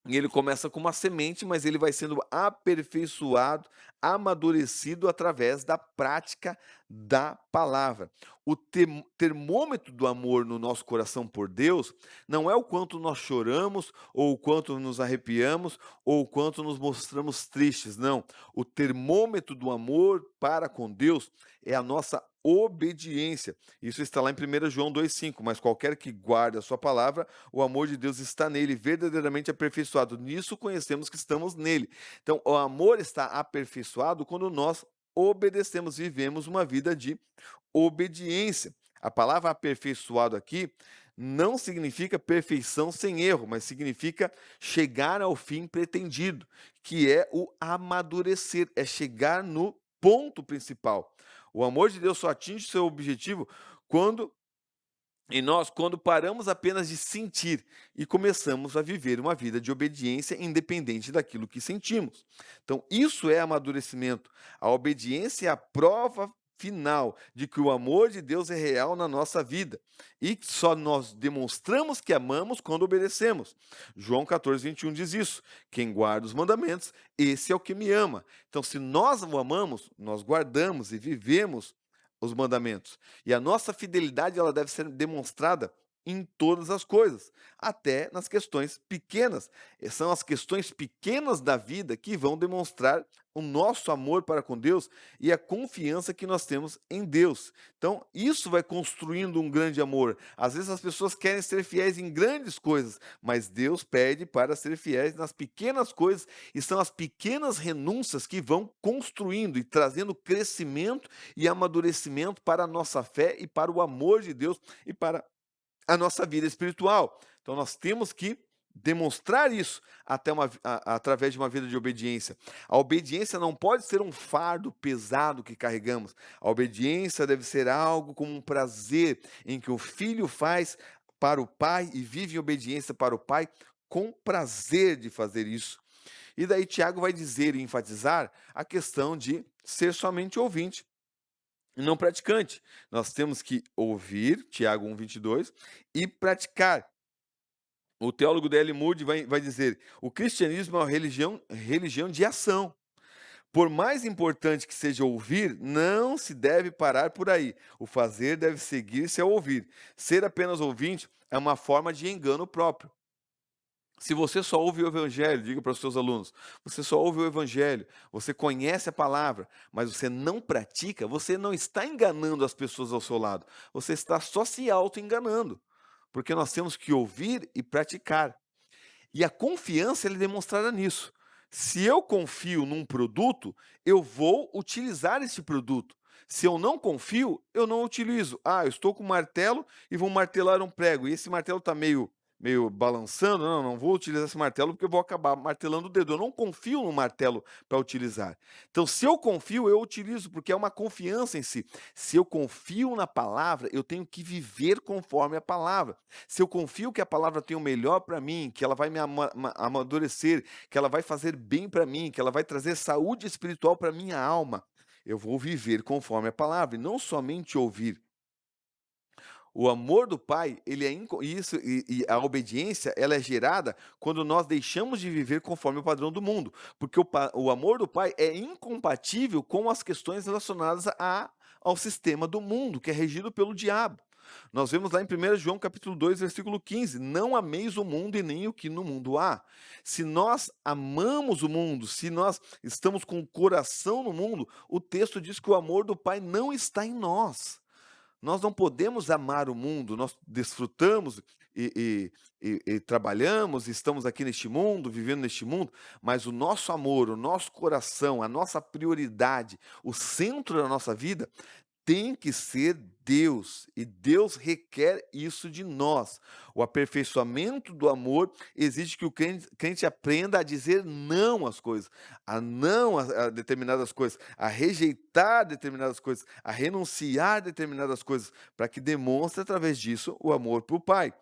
E ele começa com uma semente, mas ele vai sendo aperfeiçoado, amadurecido através da prática da palavra. O termômetro do amor no nosso coração por Deus não é o quanto nós choramos, ou o quanto nos arrepiamos, ou o quanto nos mostramos tristes, não. O termômetro do amor para com Deus é a nossa obediência. Isso está lá em 1 João 2,5. Mas qualquer que guarde a sua palavra, o amor de Deus está nele, verdadeiramente aperfeiçoado. Nisso conhecemos que estamos nele. Então, o amor está aperfeiçoado quando nós obedecemos, vivemos uma vida de obediência. A palavra aperfeiçoado aqui não significa perfeição sem erro, mas significa chegar ao fim pretendido, que é o amadurecer, é chegar no ponto principal. O amor de Deus só atinge seu objetivo quando quando paramos apenas de sentir e começamos a viver uma vida de obediência independente daquilo que sentimos. Então, isso é amadurecimento. A obediência é a prova final de que o amor de Deus é real na nossa vida. E só nós demonstramos que amamos quando obedecemos. João 14:21 diz isso. Quem guarda os mandamentos, esse é o que me ama. Então, se nós o amamos, nós guardamos e vivemos os mandamentos. E a nossa fidelidade, ela deve ser demonstrada em todas as coisas, até nas questões pequenas. São as questões pequenas da vida que vão demonstrar o nosso amor para com Deus e a confiança que nós temos em Deus. Então, isso vai construindo um grande amor. Às vezes as pessoas querem ser fiéis em grandes coisas, mas Deus pede para ser fiéis nas pequenas coisas, e são as pequenas renúncias que vão construindo e trazendo crescimento e amadurecimento para a nossa fé e para o amor de Deus e para a nossa vida espiritual. Então nós temos que demonstrar isso através de uma vida de obediência. A obediência não pode ser um fardo pesado que carregamos. A obediência deve ser algo como um prazer em que o filho faz para o pai e vive em obediência para o pai com prazer de fazer isso. E daí Tiago vai dizer e enfatizar a questão de ser somente ouvinte e não praticante. Nós temos que ouvir, Tiago 1:22, e praticar. O teólogo D.L. Moody vai dizer: o cristianismo é uma religião de ação. Por mais importante que seja ouvir, não se deve parar por aí. O fazer deve seguir-se ao ouvir. Ser apenas ouvinte é uma forma de engano próprio. Se você só ouve o evangelho, diga para os seus alunos, você só ouve o evangelho, você conhece a palavra, mas você não pratica, você não está enganando as pessoas ao seu lado, você está só se auto-enganando, porque nós temos que ouvir e praticar. E a confiança ela é demonstrada nisso. Se eu confio num produto, eu vou utilizar esse produto. Se eu não confio, eu não utilizo. Ah, eu estou com um martelo e vou martelar um prego, e esse martelo está meio balançando. Não, não vou utilizar esse martelo porque eu vou acabar martelando o dedo. Eu não confio no martelo para utilizar. Então, se eu confio, eu utilizo, porque é uma confiança em si. Se eu confio na palavra, eu tenho que viver conforme a palavra. Se eu confio que a palavra tem o melhor para mim, que ela vai me amadurecer, que ela vai fazer bem para mim, que ela vai trazer saúde espiritual para minha alma, eu vou viver conforme a palavra e não somente ouvir. O amor do Pai, ele é isso, e a obediência, ela é gerada quando nós deixamos de viver conforme o padrão do mundo, porque o amor do Pai é incompatível com as questões relacionadas ao sistema do mundo, que é regido pelo diabo. Nós vemos lá em 1 João capítulo 2, versículo 15, não ameis o mundo e nem o que no mundo há. Se nós amamos o mundo, se nós estamos com o coração no mundo, o texto diz que o amor do Pai não está em nós. Nós não podemos amar o mundo, nós desfrutamos e trabalhamos, estamos aqui neste mundo, vivendo neste mundo, mas o nosso amor, o nosso coração, a nossa prioridade, o centro da nossa vida tem que ser Deus, e Deus requer isso de nós. O aperfeiçoamento do amor exige que o crente aprenda a dizer não às coisas, a não a determinadas coisas, a rejeitar determinadas coisas, a renunciar determinadas coisas, para que demonstre através disso o amor para o Pai.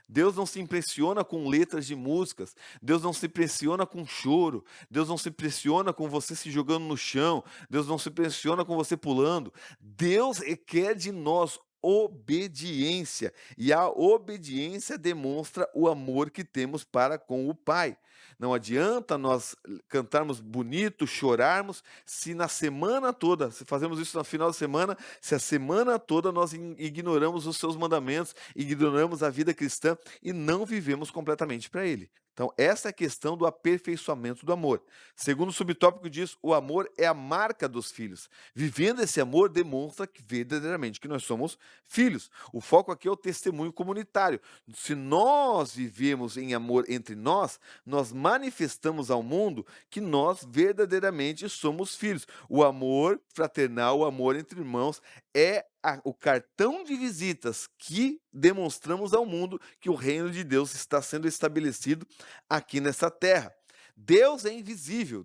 Deus não se impressiona com letras de músicas, Deus não se impressiona com choro, Deus não se impressiona com você se jogando no chão, Deus não se impressiona com você pulando. Deus requer de nós obediência, e a obediência demonstra o amor que temos para com o Pai. Não adianta nós cantarmos bonito, chorarmos, se na semana toda, se fazemos isso no final da semana, se a semana toda nós ignoramos os seus mandamentos, ignoramos a vida cristã e não vivemos completamente para Ele. Então, essa é a questão do aperfeiçoamento do amor. Segundo o subtópico diz, o amor é a marca dos filhos. Vivendo esse amor demonstra que verdadeiramente que nós somos filhos. O foco aqui é o testemunho comunitário. Se nós vivemos em amor entre nós, nós manifestamos ao mundo que nós verdadeiramente somos filhos. O amor fraternal, o amor entre irmãos é o cartão de visitas que demonstramos ao mundo que o reino de Deus está sendo estabelecido aqui nessa terra. Deus é invisível,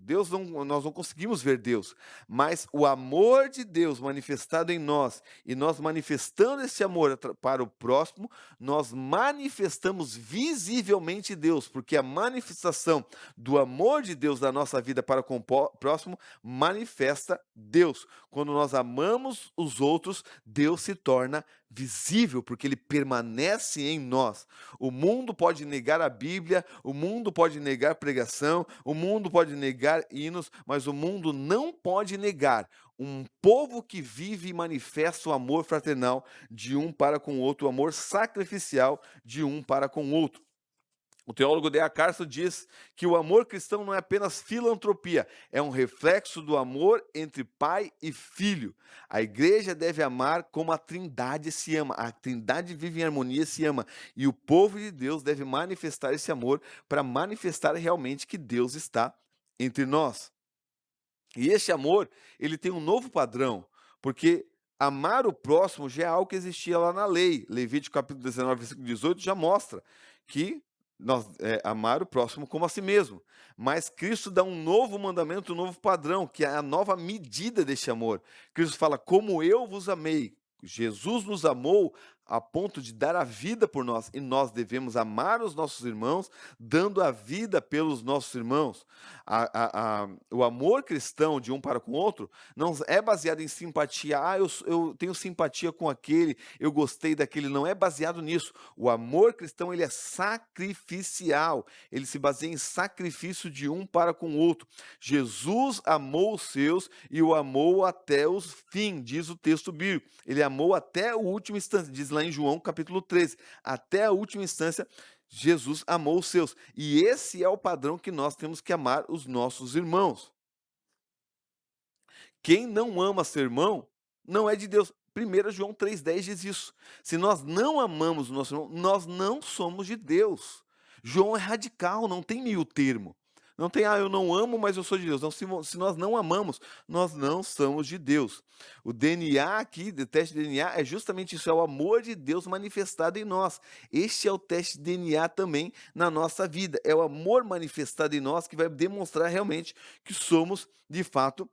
nós não conseguimos ver Deus, mas o amor de Deus manifestado em nós, e nós manifestando esse amor para o próximo, nós manifestamos visivelmente Deus, porque a manifestação do amor de Deus na nossa vida para com o próximo manifesta Deus. Quando nós amamos os outros, Deus se torna visível, porque ele permanece em nós. O mundo pode negar a Bíblia, o mundo pode negar pregação, o mundo pode negar hinos, mas o mundo não pode negar um povo que vive e manifesta o amor fraternal de um para com o outro, o amor sacrificial de um para com o outro. O teólogo D.A. Carson diz que o amor cristão não é apenas filantropia, é um reflexo do amor entre pai e filho. A igreja deve amar como a Trindade se ama, a Trindade vive em harmonia e se ama, e o povo de Deus deve manifestar esse amor para manifestar realmente que Deus está entre nós. E esse amor, ele tem um novo padrão, porque amar o próximo já é algo que existia lá na lei. Levítico capítulo 19, versículo 18 já mostra que amar o próximo como a si mesmo. Mas Cristo dá um novo mandamento, um novo padrão, que é a nova medida deste amor. Cristo fala, como eu vos amei. Jesus nos amou a ponto de dar a vida por nós, e nós devemos amar os nossos irmãos, dando a vida pelos nossos irmãos. O amor cristão de um para com o outro não é baseado em simpatia. Eu tenho simpatia com aquele, eu gostei daquele. Não é baseado nisso. O amor cristão, ele é sacrificial. Ele se baseia em sacrifício de um para com o outro. Jesus amou os seus e o amou até o fim, diz o texto bíblico. Ele amou até o último instante, diz lá em João capítulo 13, até a última instância, Jesus amou os seus. E esse é o padrão que nós temos que amar os nossos irmãos. Quem não ama seu irmão, não é de Deus. 1 João 3,10 diz isso. Se nós não amamos o nosso irmão, nós não somos de Deus. João é radical, não tem meio termo. Não tem, eu não amo, mas eu sou de Deus. Não, se nós não amamos, nós não somos de Deus. O DNA aqui, o teste de DNA, é justamente isso, é o amor de Deus manifestado em nós. Este é o teste de DNA também na nossa vida. É o amor manifestado em nós que vai demonstrar realmente que somos, de fato,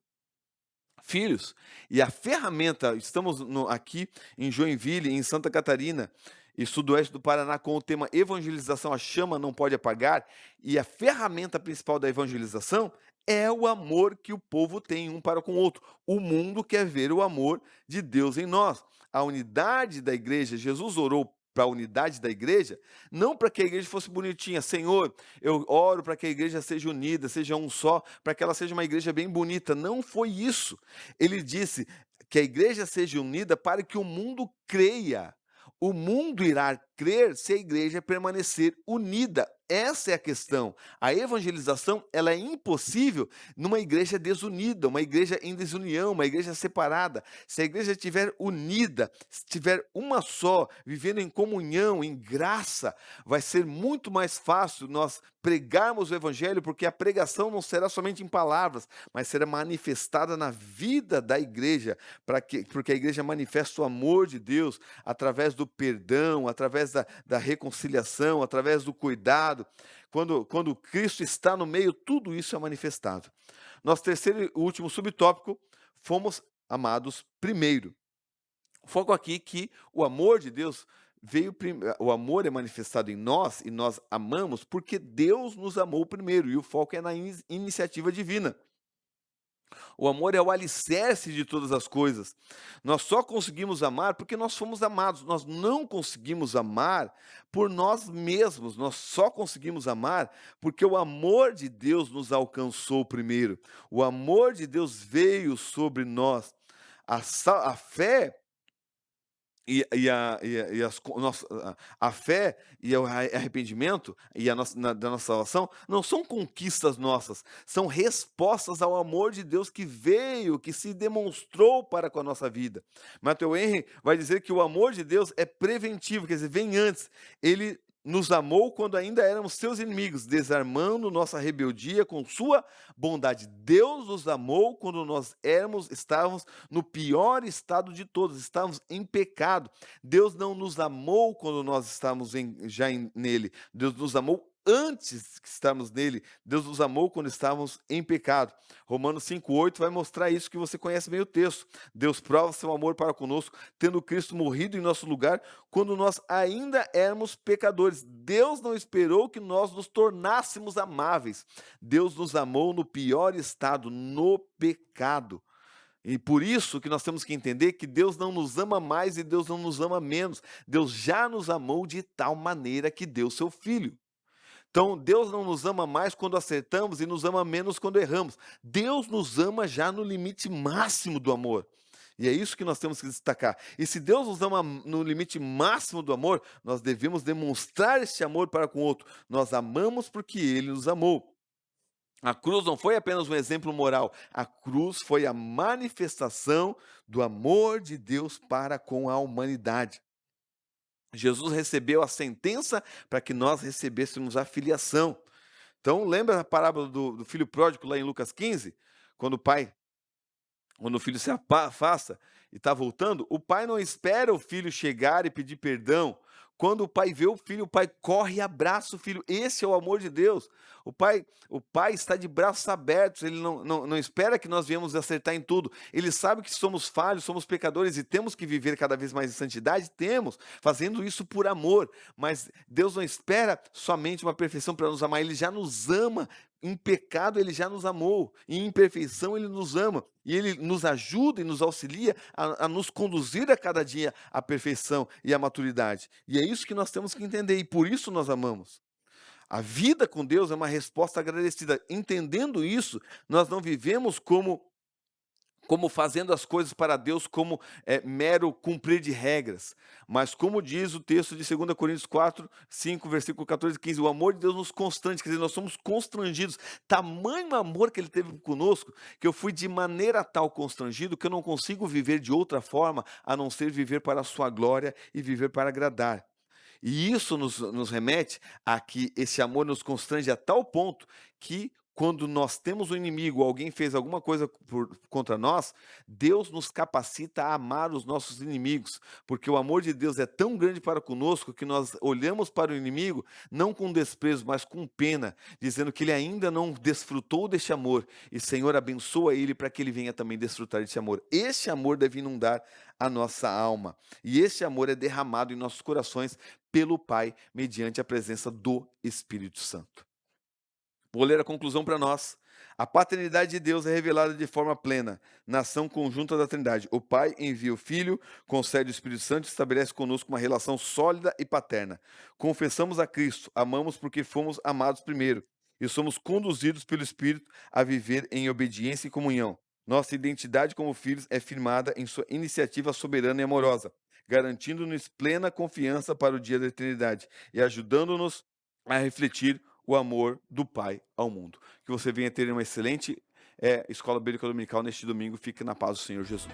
filhos. E a ferramenta, estamos aqui em Joinville, em Santa Catarina, e sudoeste do Paraná, com o tema evangelização, a chama não pode apagar, e a ferramenta principal da evangelização é o amor que o povo tem um para com o outro. O mundo quer ver o amor de Deus em nós. A unidade da igreja, Jesus orou para a unidade da igreja, não para que a igreja fosse bonitinha. Senhor, eu oro para que a igreja seja unida, seja um só, para que ela seja uma igreja bem bonita. Não foi isso. Ele disse que a igreja seja unida para que o mundo creia. O mundo irá crer se a igreja permanecer unida. essa é a questão. A evangelização, ela é impossível numa igreja desunida, uma igreja em desunião, uma igreja separada. Se a igreja estiver unida, estiver uma só, vivendo em comunhão, em graça, vai ser muito mais fácil nós pregarmos o evangelho, porque a pregação não será somente em palavras, mas será manifestada na vida da igreja, porque a igreja manifesta o amor de Deus através do perdão, através da reconciliação, através do cuidado. Quando Cristo está no meio, tudo isso é manifestado. Nosso terceiro e último subtópico, fomos amados primeiro. Foco aqui que o amor de Deus o amor é manifestado em nós e nós amamos porque Deus nos amou primeiro, e o foco é na iniciativa divina. O amor é o alicerce de todas as coisas. Nós só conseguimos amar porque nós fomos amados. Nós não conseguimos amar por nós mesmos. Nós só conseguimos amar porque o amor de Deus nos alcançou primeiro. O amor de Deus veio sobre nós. A fé a fé e o arrependimento e da nossa salvação não são conquistas nossas, são respostas ao amor de Deus que veio, que se demonstrou para com a nossa vida. Matthew Henry vai dizer que o amor de Deus é preventivo, quer dizer, vem antes. Ele nos amou quando ainda éramos seus inimigos, desarmando nossa rebeldia com sua bondade. Deus nos amou quando estávamos no pior estado de todos, estávamos em pecado. Deus não nos amou quando nós estávamos nele. Deus nos amou antes que estávamos nele. Deus nos amou quando estávamos em pecado. Romanos 5,8 vai mostrar isso, que você conhece bem o texto. Deus prova seu amor para conosco, tendo Cristo morrido em nosso lugar, quando nós ainda éramos pecadores. Deus não esperou que nós nos tornássemos amáveis. Deus nos amou no pior estado, no pecado. E por isso que nós temos que entender que Deus não nos ama mais e Deus não nos ama menos. Deus já nos amou de tal maneira que deu seu Filho. Então, Deus não nos ama mais quando acertamos e nos ama menos quando erramos. Deus nos ama já no limite máximo do amor. E é isso que nós temos que destacar. E se Deus nos ama no limite máximo do amor, nós devemos demonstrar esse amor para com o outro. Nós amamos porque Ele nos amou. A cruz não foi apenas um exemplo moral, a cruz foi a manifestação do amor de Deus para com a humanidade. Jesus recebeu a sentença para que nós recebêssemos a filiação. Então, lembra a parábola do filho pródigo lá em Lucas 15? Quando o filho se afasta e está voltando, o pai não espera o filho chegar e pedir perdão. Quando o pai vê o filho, o pai corre e abraça o filho. Esse é o amor de Deus. O pai está de braços abertos, ele não espera que nós viemos acertar em tudo. Ele sabe que somos falhos, somos pecadores e temos que viver cada vez mais em santidade. Temos, fazendo isso por amor. Mas Deus não espera somente uma perfeição para nos amar, Ele já nos ama. Em pecado Ele já nos amou, em imperfeição Ele nos ama, e Ele nos ajuda e nos auxilia a nos conduzir a cada dia à perfeição e à maturidade. E é isso que nós temos que entender, e por isso nós amamos. A vida com Deus é uma resposta agradecida. Entendendo isso, nós não vivemos como fazendo as coisas para Deus como mero cumprir de regras. Mas como diz o texto de 2 Coríntios 4, 5, versículo 14 e 15, o amor de Deus nos constrange, quer dizer, nós somos constrangidos. Tamanho amor que Ele teve conosco, que eu fui de maneira tal constrangido que eu não consigo viver de outra forma, a não ser viver para a sua glória e viver para agradar. E isso nos remete a que esse amor nos constrange a tal ponto que, quando nós temos um inimigo, alguém fez alguma coisa contra nós, Deus nos capacita a amar os nossos inimigos, porque o amor de Deus é tão grande para conosco que nós olhamos para o inimigo não com desprezo, mas com pena, dizendo que ele ainda não desfrutou deste amor, e Senhor, abençoa ele para que ele venha também desfrutar deste amor. Este amor deve inundar a nossa alma, e este amor é derramado em nossos corações pelo Pai, mediante a presença do Espírito Santo. Vou ler a conclusão para nós. A paternidade de Deus é revelada de forma plena, na ação conjunta da Trindade. O Pai envia o Filho, concede o Espírito Santo e estabelece conosco uma relação sólida e paterna. Confessamos a Cristo, amamos porque fomos amados primeiro, e somos conduzidos pelo Espírito a viver em obediência e comunhão. Nossa identidade como filhos é firmada em sua iniciativa soberana e amorosa, garantindo-nos plena confiança para o dia da eternidade e ajudando-nos a refletir o amor do Pai ao mundo. Que você venha ter uma excelente, escola bíblica dominical neste domingo. Fique na paz do Senhor Jesus.